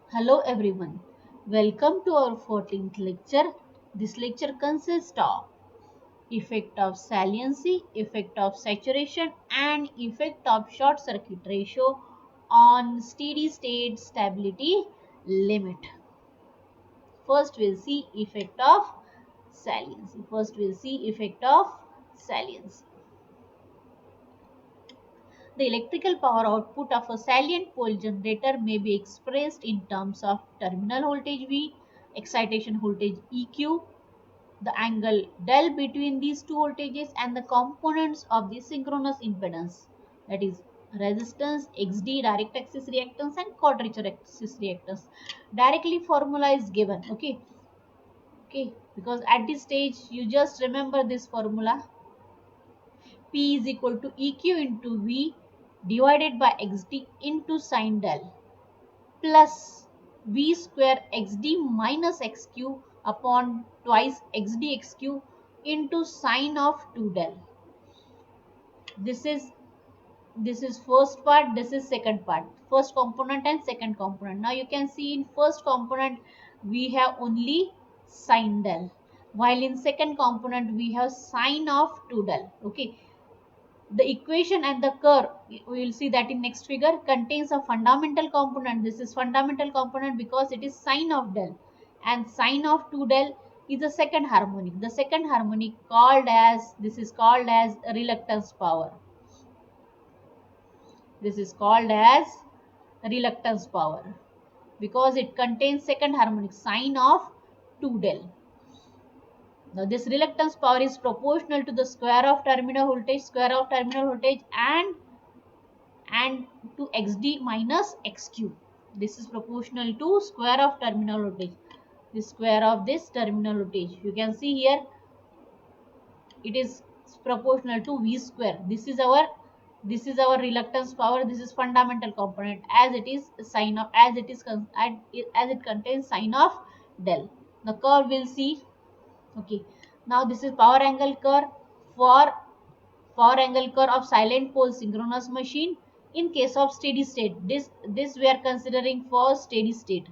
Hello everyone. Welcome to our 14th lecture. This lecture consists of effect of saliency, effect of saturation and effect of short circuit ratio on steady state stability limit. First we'll see effect of saliency. The electrical power output of a salient pole generator may be expressed in terms of terminal voltage V, excitation voltage EQ, the angle del between these two voltages and the components of the synchronous impedance, that is resistance, XD, direct axis reactance and quadrature axis reactance. Directly formula is given. Okay, because at this stage you just remember this formula. P is equal to EQ into V divided by XD into sine del plus V square XD minus XQ upon twice XD XQ into sine of 2 del. This is first part, this is second part, first component and second component. Now you can see in first component we have only sine del, while in second component we have sine of 2 del. Okay, the equation and the curve, we will see that in next figure, contains a fundamental component. This is fundamental component because it is sine of del, and sine of 2 del is the second harmonic. The second harmonic called as, this is called as reluctance power. This is called as reluctance power because it contains second harmonic sine of 2 del. Now this reluctance power is proportional to the square of terminal voltage and to xd minus xq. This is proportional to square of terminal voltage. The square of this terminal voltage. You can see here it is proportional to v square. This is our reluctance power. This is fundamental component as it is sine of, as it contains sine of del. The curve will see. Okay. Now this is power angle curve for power angle curve of silent pole synchronous machine in case of steady state. This we are considering for steady state.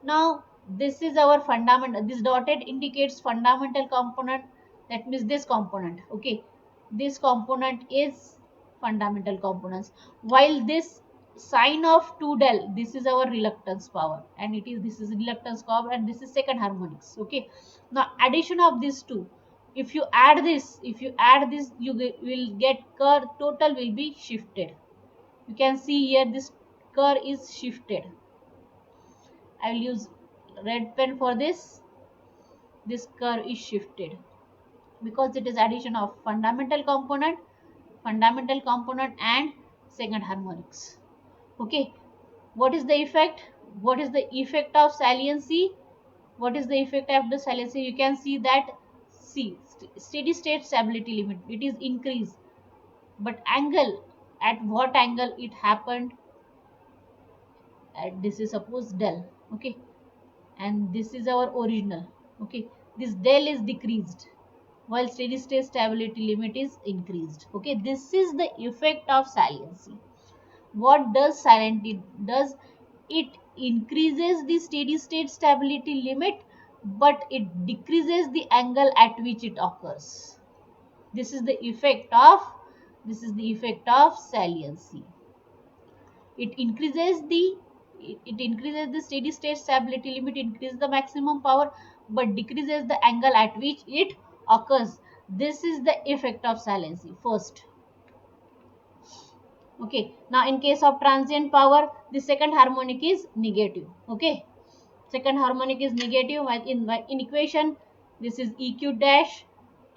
Now this is our fundamental. This dotted indicates fundamental component, that means this component. Okay, this component is fundamental components, while this sine of 2 del, this is our reluctance power, and this is reluctance power and this is second harmonics. Okay, now addition of these two, if you add this will get curve, total will be shifted. You can see here this curve is shifted. I will use red pen for this. This curve is shifted because it is addition of fundamental component and second harmonics. Okay, what is the effect? What is the effect of saliency? What is the effect of the saliency? You can see that, steady state stability limit, it is increased, but angle, at what angle it happened? This is suppose del. Okay, and this is our original. Okay, this del is decreased while steady state stability limit is increased. Okay, this is the effect of saliency. What does saliency does? It increases the steady state stability limit, but it decreases the angle at which it occurs. This is the effect of saliency. It increases the it increases the steady state stability limit, increases the maximum power, but decreases the angle at which it occurs. This is the effect of saliency first. Okay, now in case of transient power, the second harmonic is negative. Okay, second harmonic is negative. In equation, this is eq dash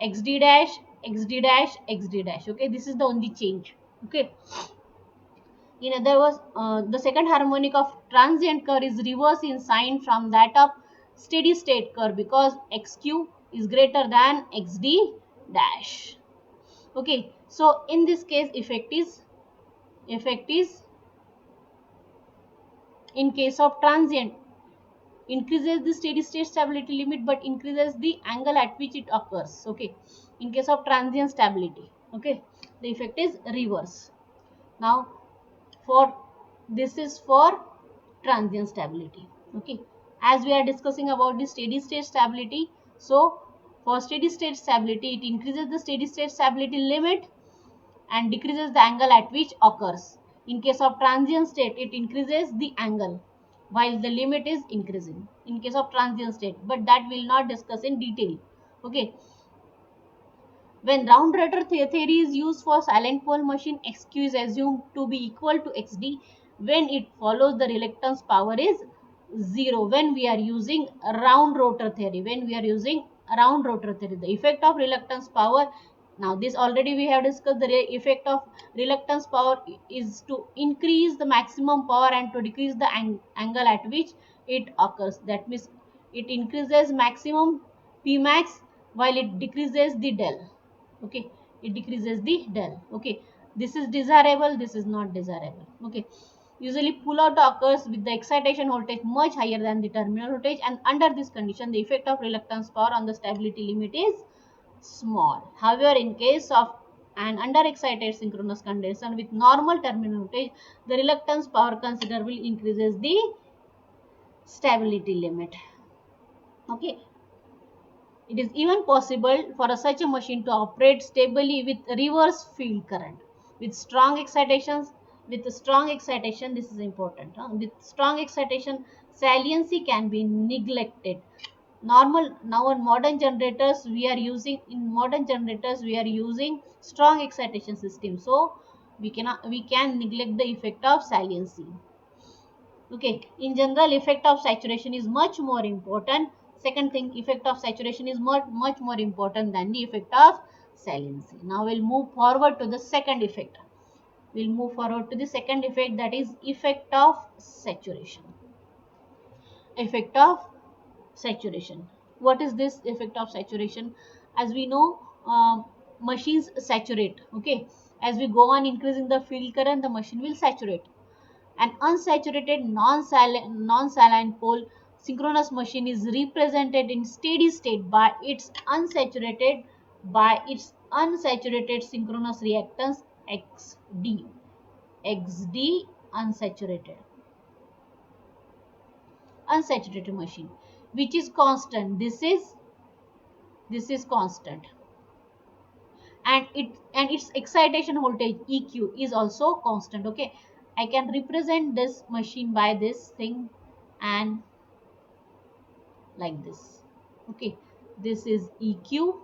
xd dash xd dash xd dash. Okay, this is the only change. Okay, in other words, the second harmonic of transient curve is reverse in sign from that of steady state curve because xq is greater than xd dash. Okay, so in this case effect is in case of transient, increases the steady state stability limit but increases the angle at which it occurs. Okay, in case of transient stability. Okay, the effect is reverse. Now for This is for transient stability. Okay, as we are discussing about the steady state stability, so for steady state stability, it increases the steady state stability limit and decreases the angle at which occurs. In case of transient state, it increases the angle while the limit is increasing in case of transient state, but that will not discuss in detail. Okay, when round rotor theory is used for silent pole machine, xq is assumed to be equal to xd when it follows the reluctance power is 0. When we are using round rotor theory, the effect of reluctance power, now this already we have discussed, the effect of reluctance power is to increase the maximum power and to decrease the angle at which it occurs. That means it increases maximum Pmax while it decreases the del. Okay, it decreases the del. Okay, this is desirable, this is not desirable. Okay, usually pull out occurs with the excitation voltage much higher than the terminal voltage, and under this condition the effect of reluctance power on the stability limit is small. However, in case of an under excited synchronous condenser with normal terminal voltage, the reluctance power considerably increases the stability limit. Okay, it is even possible for such a machine to operate stably with reverse field current. With strong excitations, this is important. With strong excitation, saliency can be neglected. Normal now in modern generators we are using strong excitation system, so we can neglect the effect of saliency. Okay, in general, effect of saturation is much more important. Second thing, effect of saturation is much more important than the effect of saliency. Now we'll move forward to the second effect. That is effect of saturation. Effect of saturation. What is this effect of saturation? As we know, machines saturate. Okay, as we go on increasing the field current, the machine will saturate. An unsaturated non-saline pole synchronous machine is represented in steady state by its unsaturated synchronous reactance XD. XD unsaturated machine, which is constant. This is constant, and its excitation voltage EQ is also constant. Okay, I can represent this machine by this thing and like this. Okay, this is EQ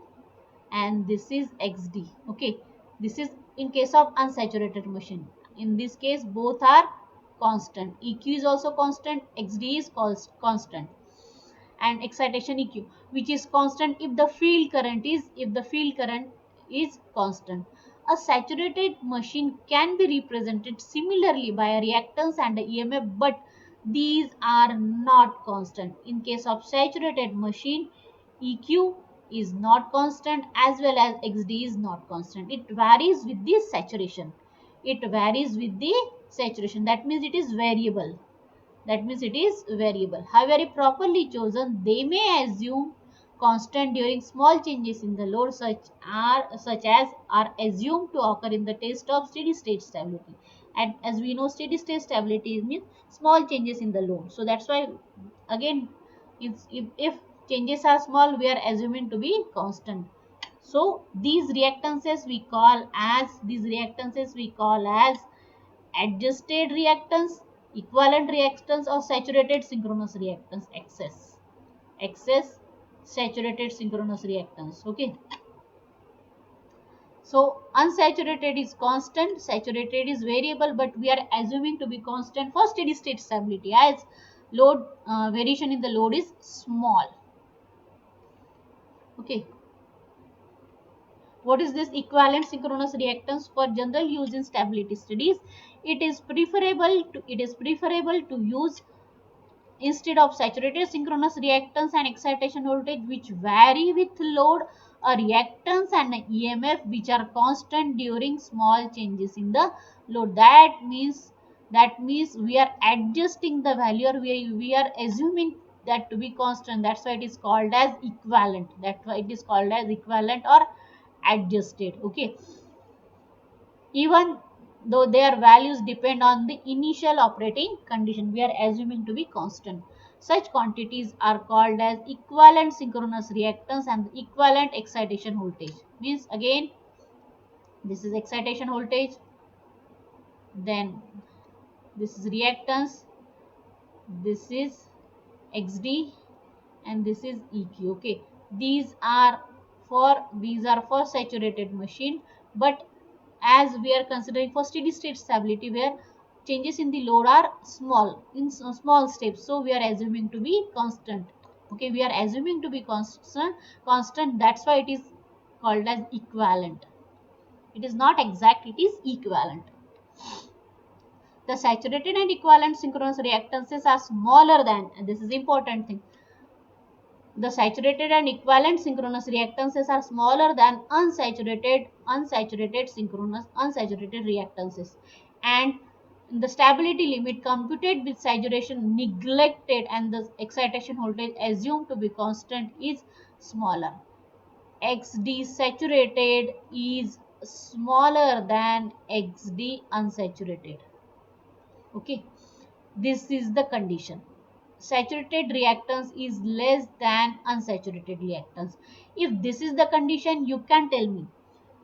and this is XD. Okay, this is in case of unsaturated machine. In this case both are constant. EQ is also constant, XD is constant, and excitation EQ, which is constant if the field current is constant. A saturated machine can be represented similarly by a reactance and a EMF, but these are not constant. In case of saturated machine, EQ is not constant as well as XD is not constant. It varies with the saturation. That means it is variable. However, if properly chosen, they may assume constant during small changes in the load such as are assumed to occur in the test of steady state stability. And as we know, steady state stability means small changes in the load. So that's why again, if changes are small, we are assuming to be constant. So these reactances we call as adjusted reactance, equivalent reactance, or saturated synchronous reactance. Excess saturated synchronous reactance. Okay, so unsaturated is constant, saturated is variable, but we are assuming to be constant for steady state stability as load variation in the load is small. Okay, what is this equivalent synchronous reactance? For general use in stability studies, it is preferable to use, instead of saturated synchronous reactance and excitation voltage which vary with load, a reactance and an EMF which are constant during small changes in the load. That means we are adjusting the value, or we are assuming that to be constant. That's why it is called as equivalent or adjusted. Okay, even though their values depend on the initial operating condition, we are assuming to be constant. Such quantities are called as equivalent synchronous reactance and equivalent excitation voltage. Means again, this is excitation voltage, then this is reactance, this is XD, and this is EQ. Okay, these are for saturated machine, but as we are considering for steady state stability where changes in the load are small in small steps, so we are assuming to be constant. Okay, we are assuming to be constant, that's why it is called as equivalent. It is not exact, it is equivalent. The saturated and equivalent synchronous reactances are smaller than, and this is important thing, the saturated and equivalent synchronous reactances are smaller than unsaturated reactances, and the stability limit computed with saturation neglected and the excitation voltage assumed to be constant is smaller. XD saturated is smaller than XD unsaturated. Okay, this is the condition. Saturated reactance is less than unsaturated reactance. If this is the condition, you can tell me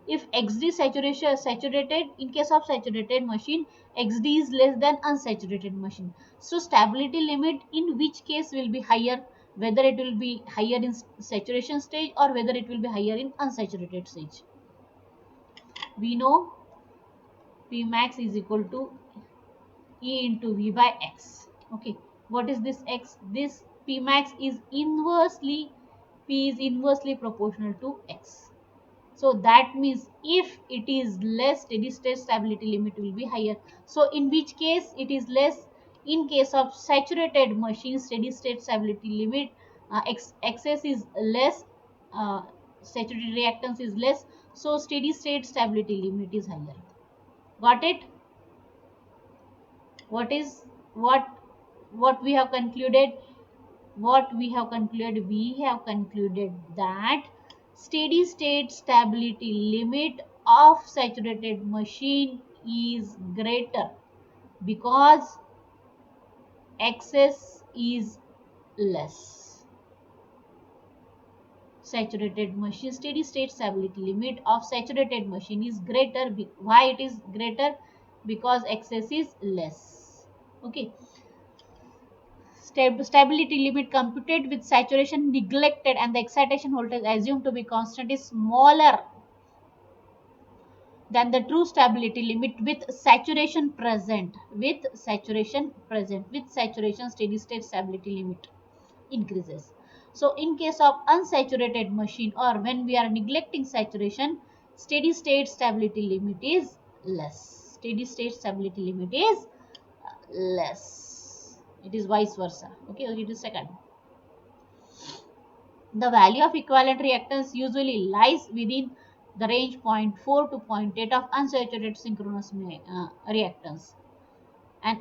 if XD saturated, in case of saturated machine, XD is less than unsaturated machine. So stability limit in which case will be higher, whether it will be higher in saturation stage or whether it will be higher in unsaturated stage. We know P max is equal to E into V by X. Okay, what is this X? This P max is inversely proportional to X. So that means if it is less, steady state stability limit will be higher. So in which case it is less? In case of saturated machine, steady state stability limit excess is less, uh, saturated reactance is less, so steady state stability limit is higher. Got it? What is what what we have concluded? We have concluded that steady state stability limit of saturated machine is greater because excess is less. Saturated machine steady state stability limit of saturated machine is greater. Why it is greater? Because excess is less. Okay, stability limit computed with saturation neglected and the excitation voltage assumed to be constant is smaller than the true stability limit with saturation steady state stability limit increases. So in case of unsaturated machine or when we are neglecting saturation, steady state stability limit is less. Steady state stability limit is less. It is vice versa. Okay, it is second. The value of equivalent reactance usually lies within the range 0.4 to 0.8 of unsaturated synchronous reactance. And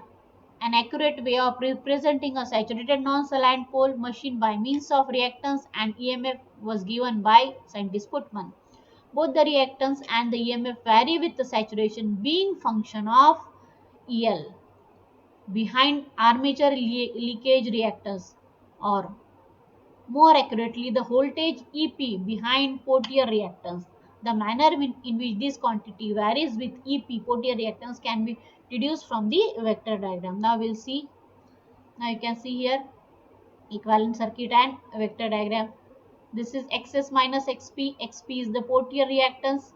an accurate way of representing a saturated non-aligned pole machine by means of reactance and EMF was given by scientist Putman. Both the reactance and the EMF vary with the saturation being function of EL behind armature leakage reactance, or more accurately, the voltage EP behind Pottier reactance. The manner in which this quantity varies with EP Pottier reactance can be deduced from the vector diagram. Now we'll see. Now you can see here equivalent circuit and vector diagram. This is XS minus XP. XP is the Pottier reactance,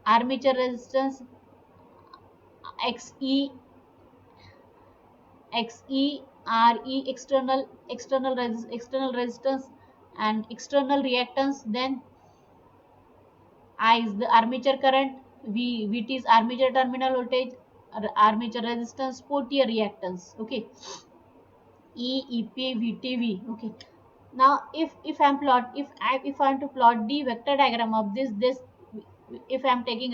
armature resistance, XE, XE, RE external resistance and external reactance. Then I is the armature current, VT is armature terminal voltage, armature resistance, Pottier reactance. Okay, EP, VTV. Okay. Now, if I'm plot if I am to plot the vector diagram of this, if I'm taking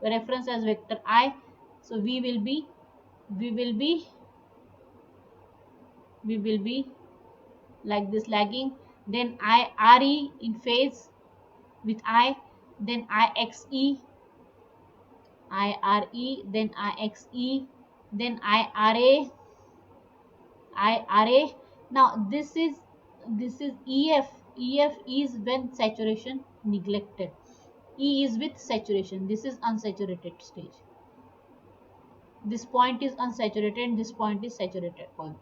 reference as vector I, so we will be we will be like this lagging. Then I RE in phase with I, then I XE IRE, then IXE, then IRA, IRA. Now this is EF. EF is when saturation neglected. E is with saturation. This is unsaturated stage. This point is unsaturated and this point is saturated point.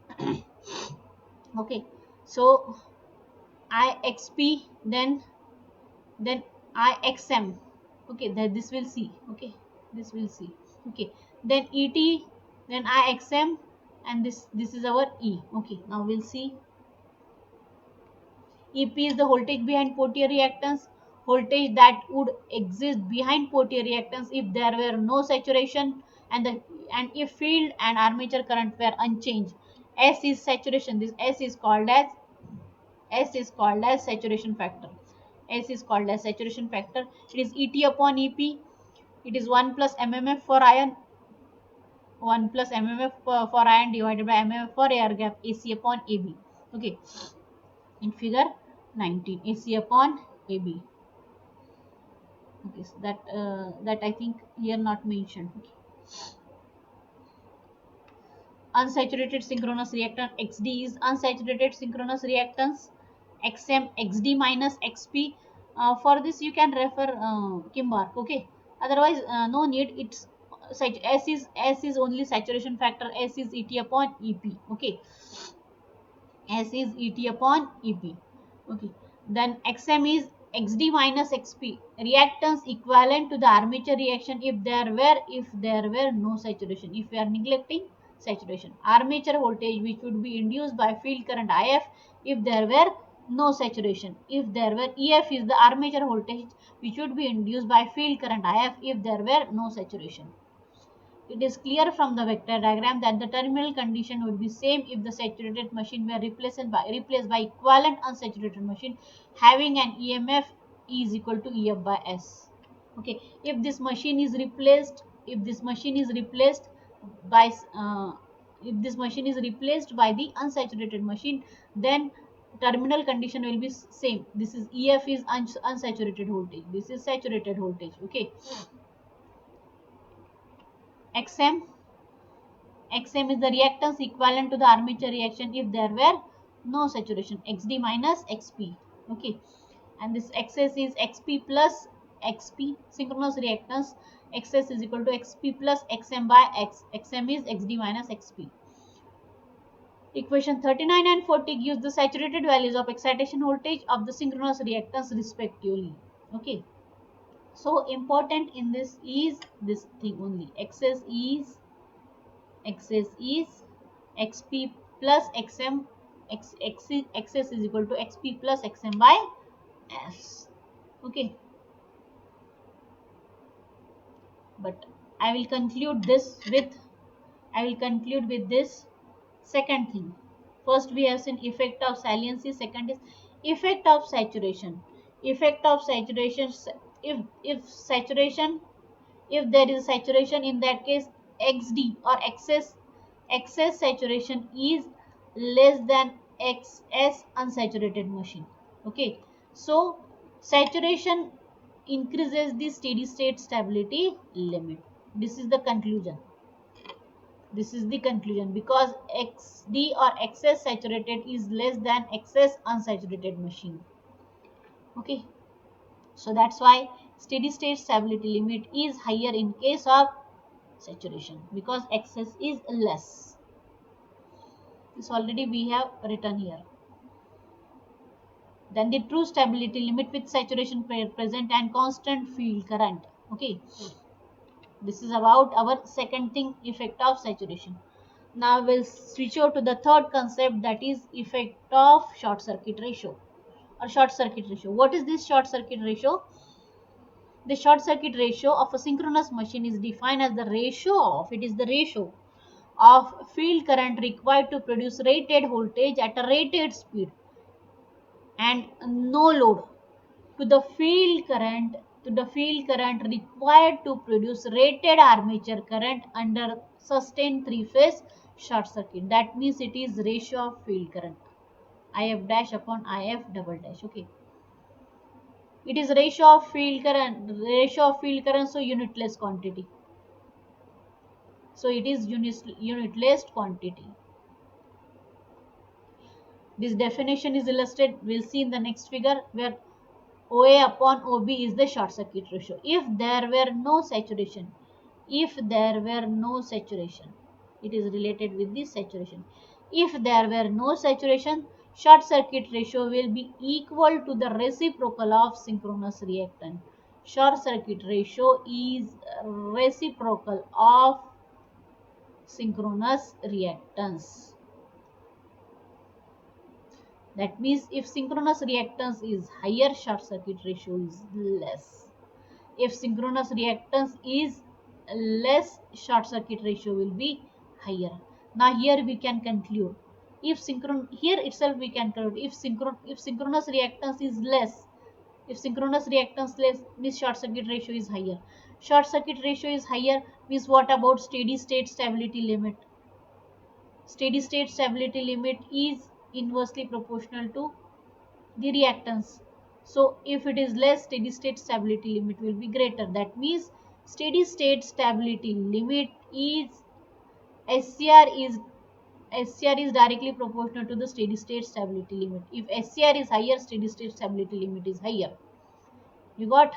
Okay, so IXP, then IXM. Okay, that this will see. Okay, this will see. Okay, then ET, then IXM, and this is our E. Okay, now we'll see. EP is the voltage behind Pottier reactance, voltage that would exist behind Pottier reactance if there were no saturation and if field and armature current were unchanged. S is saturation. This S is called as saturation factor. S is called as saturation factor. It is ET upon EP. It is 1 plus mmf for iron, 1 plus mmf for iron divided by mmf for air gap, AC upon AB. Okay, in figure 19, AC upon AB. Okay, so that I think here not mentioned. Okay. Unsaturated synchronous reactant XD is unsaturated synchronous reactance. XM XD minus XP. For this you can refer Kimbark. Okay. Otherwise no need. It's S is only saturation factor. S is ET upon EP. Okay. S is ET upon EP. Okay. Then XM is XD minus XP. Reactance equivalent to the armature reaction if there were no saturation. If we are neglecting saturation. Armature voltage which would be induced by field current IF if there were no saturation. If there were EF is the armature voltage which would be induced by field current IF if there were no saturation. It is clear from the vector diagram that the terminal condition would be same if the saturated machine were replaced by equivalent unsaturated machine having an EMF E is equal to EF by S. Okay, if this machine is replaced, by if this machine is replaced by the unsaturated machine, then terminal condition will be same. This is EF is unsaturated voltage. This is saturated voltage. Okay. XM XM is the reactance equivalent to the armature reaction if there were no saturation. XD minus XP. Okay. And this XS is XP plus XP, synchronous reactance. XS is equal to XP plus XM by X. XM is XD minus XP. Equation 39 and 40 gives the saturated values of excitation voltage of the synchronous reactance respectively. Okay. So important in this is this thing only. XS is XP plus XM. XS is equal to XP plus XM by S. Okay. But I will conclude with this second thing. First we have seen effect of saliency. Second is effect of saturation. Effect of saturation. If saturation, if there is saturation, in that case XD or excess saturation is less than XS unsaturated machine. Okay, so saturation increases the steady state stability limit. This is the conclusion. Because XD or excess saturated is less than excess unsaturated machine. Okay, so that's why steady state stability limit is higher in case of saturation because excess is less. This already we have written here. Then the true stability limit with saturation present and constant field current. Okay, this is about our second thing, effect of saturation. Now we'll switch over to the third concept, that is effect of short circuit ratio or short circuit ratio. What is this short circuit ratio? The short circuit ratio of a synchronous machine is defined as the ratio of field current required to produce rated voltage at a rated speed and no load to the field current required to produce rated armature current under sustained three-phase short circuit. That means it is ratio of field current, IF dash upon IF double dash. Okay, it is ratio of field current, so unitless quantity. So it is unitless quantity. This definition is illustrated, we'll see in the next figure, where OA upon OB is the short circuit ratio. If there were no saturation, if there were no saturation, it is related with the saturation. If there were no saturation, short circuit ratio will be equal to the reciprocal of synchronous reactance. Short circuit ratio is reciprocal of synchronous reactance. That means if synchronous reactance is higher, short circuit ratio is less. If synchronous reactance is less, short circuit ratio will be higher. Now here we can conclude. If here itself we can conclude, if synchronous reactance is less, if synchronous reactance less means short circuit ratio is higher. Short circuit ratio is higher means what about steady state stability limit? Steady state stability limit is inversely proportional to the reactance. So if it is less, steady state stability limit will be greater. That means steady state stability limit is SCR is SCR is directly proportional to the steady state stability limit. If SCR is higher, steady state stability limit is higher. You got?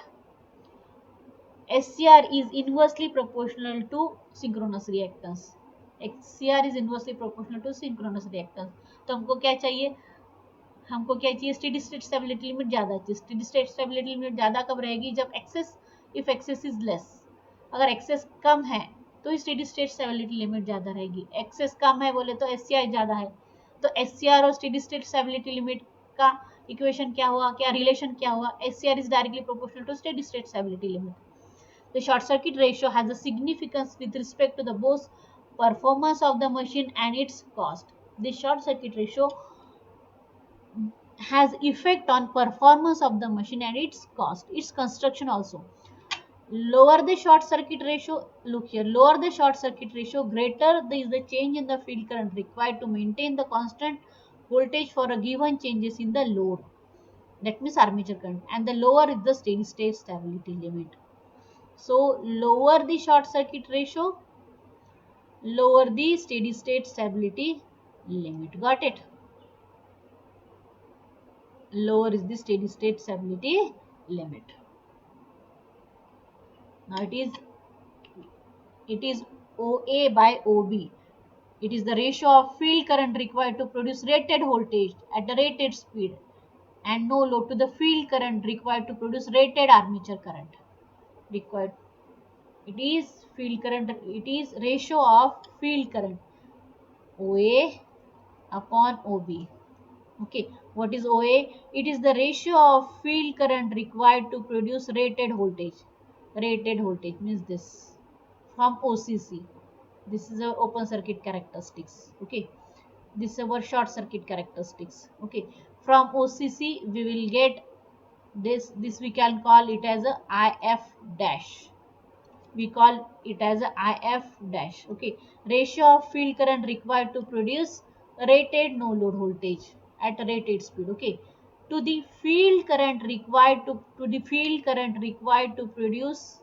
SCR is inversely proportional to synchronous reactance. SCR is inversely proportional to synchronous reactance. तो हमको क्या चाहिए? हमको क्या चाहिए? Steady state stability limit ज्यादा चाहिए. Steady state stability limit ज्यादा कब रहेगी? जब X S, if X S is less. अगर एक्सेस कम है तो स्टेडी स्टेट स्टेबिलिटी लिमिट ज्यादा रहेगी. एक्सेस कम है बोले तो एससीआर ज्यादा है, तो एससीआर और स्टेडी स्टेट स्टेबिलिटी लिमिट का इक्वेशन क्या हुआ, क्या रिलेशन क्या हुआ? SCR is directly proportional to steady state stability limit. The short circuit ratio has a significance with respect to the both performance of the machine and its cost. The short circuit ratio has effect on performance of the machine and its cost, its construction also. Lower the short circuit ratio, look here, lower the short circuit ratio, greater is the change in the field current required to maintain the constant voltage for a given changes in the load, that means armature current, and the lower is the steady state stability limit. So lower the short circuit ratio, lower the steady state stability limit. Got it? Lower is the steady state stability limit. Now it is OA by OB. It is the ratio of field current required to produce rated voltage at the rated speed and no load to the field current required to produce rated armature current required. It is field current, it is ratio of field current OA upon OB. Okay, what is OA? It is the ratio of field current required to produce rated voltage. Rated voltage means this from OCC. This is our open circuit characteristics. Okay, this is our short circuit characteristics. Okay, from OCC we will get this we can call it as a IF dash. We call it as a IF dash. Okay, ratio of field current required to produce rated no load voltage at a rated speed. Okay, to the field current required to the field current required to produce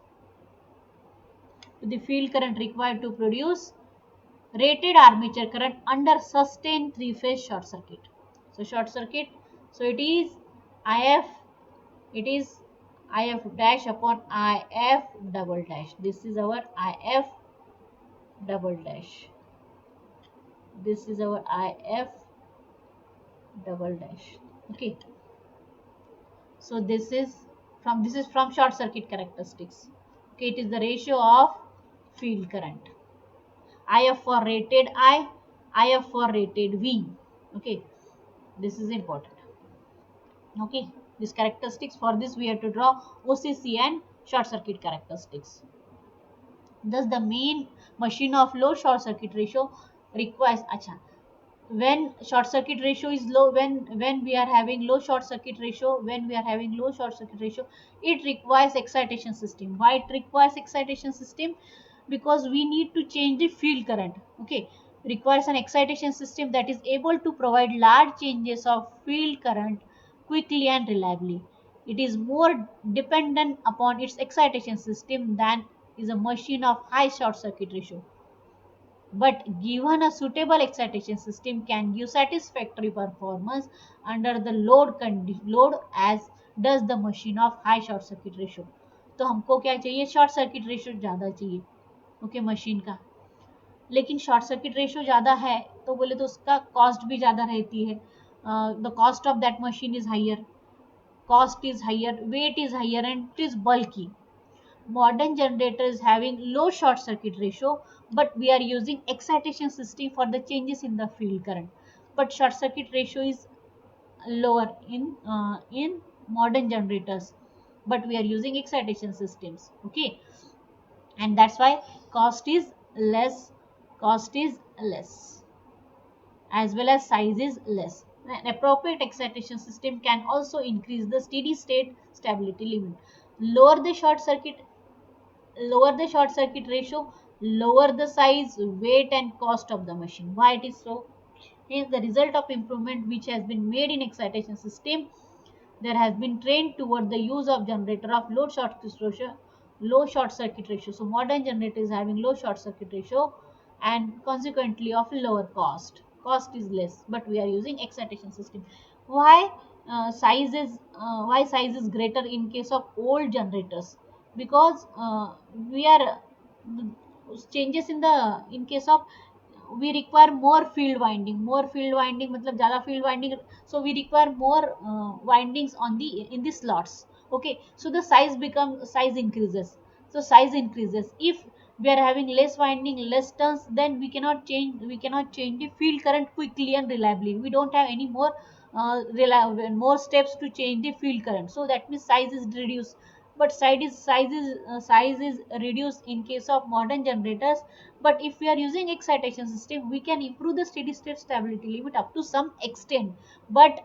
to the field current required to produce rated armature current under sustained three-phase short circuit. So short circuit, so it is IF, it is IF dash upon IF double dash. This is our IF double dash. This is our IF double dash. Okay. So this is from short circuit characteristics. Okay, it is the ratio of field current. IF for rated I, IF for rated V. Okay, this is important. Okay, these characteristics, for this we have to draw OCC and short circuit characteristics. Thus the main machine of low short circuit ratio requires, when short circuit ratio is low, when we are having low short circuit ratio, it requires excitation system. Why it requires excitation system? Because we need to change the field current. Okay, requires an excitation system that is able to provide large changes of field current quickly and reliably. It is more dependent upon its excitation system than is a machine of high short circuit ratio. but given a suitable excitation system can give satisfactory performance under the load as does the machine of high short circuit ratio. तो हमको क्या चाहिए, short circuit ratio ज़्यादा चाहिए, okay, machine का। लेकिन short circuit ratio ज़्यादा है तो बोले तो उसका कॉस्ट भी ज़्यादा रहती है, the cost of that machine is higher, cost is higher, weight is higher, and it is bulky. Modern generator is having low short circuit ratio, but we are using excitation system for the changes in the field current. But short circuit ratio is lower in modern generators, but we are using excitation systems. Okay, and that's why cost is less. Cost is less as well as size is less. An appropriate excitation system can also increase the steady state stability limit. Lower the short circuit, lower the short circuit ratio, lower the size, weight and cost of the machine. Why it is so? Is the result of improvement which has been made in excitation system. There has been trend toward the use of generator of low short circuit ratio. So modern generator is having low short circuit ratio and consequently of lower cost. Cost is less, but we are using excitation system. Why why size is greater in case of old generators? Because we are changes in the in case of we require more field winding मतलब ज़्यादा field winding, so we require more windings on the in the slots. Okay, so the size increases, so size increases. If we are having less winding, less turns, then we cannot change the field current quickly and reliably. We don't have any more more steps to change the field current, so that means size is reduced. But size is reduced in case of modern generators. But if we are using excitation system, we can improve the steady state stability limit up to some extent. But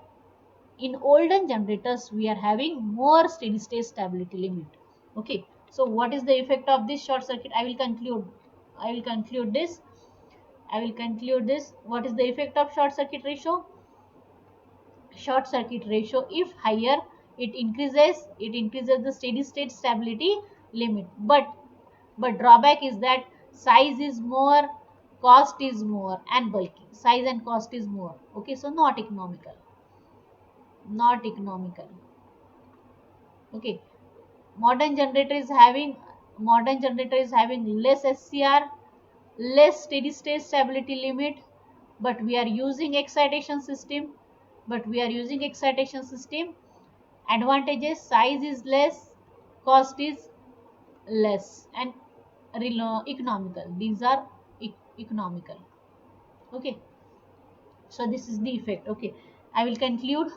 in olden generators we are having more steady state stability limit. Okay, so what is the effect of this short circuit? I will conclude this. What is the effect of short circuit ratio? Short circuit ratio if higher, it increases the steady state stability limit. But drawback is that size is more, cost is more, and bulky. Size and cost is more. Okay, so not economical. Not economical. Okay, modern generator is having less SCR, less steady state stability limit, but we are using excitation system. Advantages: size is less, cost is less, and economical. These are economical. Okay, so this is the effect. Okay, I will conclude.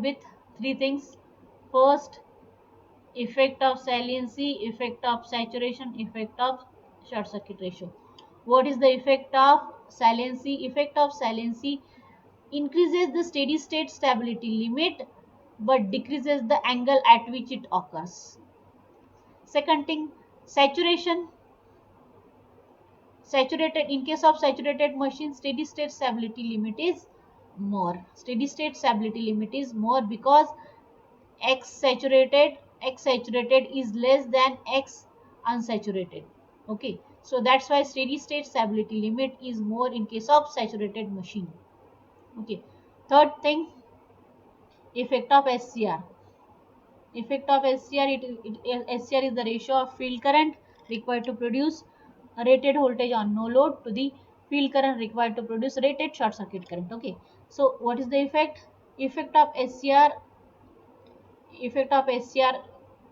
With three things. First, effect of saliency, effect of saturation, effect of short circuit ratio. What is the effect of saliency? Effect of saliency increases the steady state stability limit but decreases the angle at which it occurs. Second thing, saturation. Saturated, in case of saturated machine, steady state stability limit is more. Because x saturated is less than x unsaturated. Okay, so that's why steady state stability limit is more in case of saturated machine. Okay, third thing, effect of SCR. SCR is the ratio of field current required to produce a rated voltage on no load to the field current required to produce rated short circuit current. Okay, so what is the effect? Effect of SCR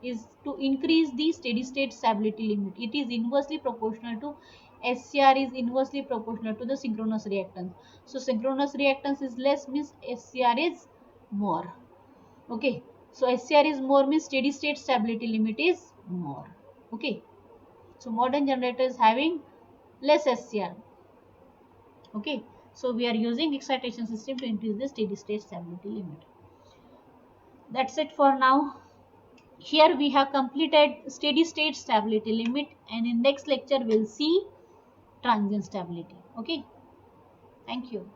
is to increase the steady state stability limit. It is inversely proportional to SCR is inversely proportional to the synchronous reactance. So synchronous reactance is less means SCR is more. Okay, so SCR is more means steady state stability limit is more. Okay, so modern generator is having less SCR. Okay, so we are using excitation system to increase the steady state stability limit. That's it for now. Here we have completed steady state stability limit, and in next lecture we'll see transient stability. Okay, thank you.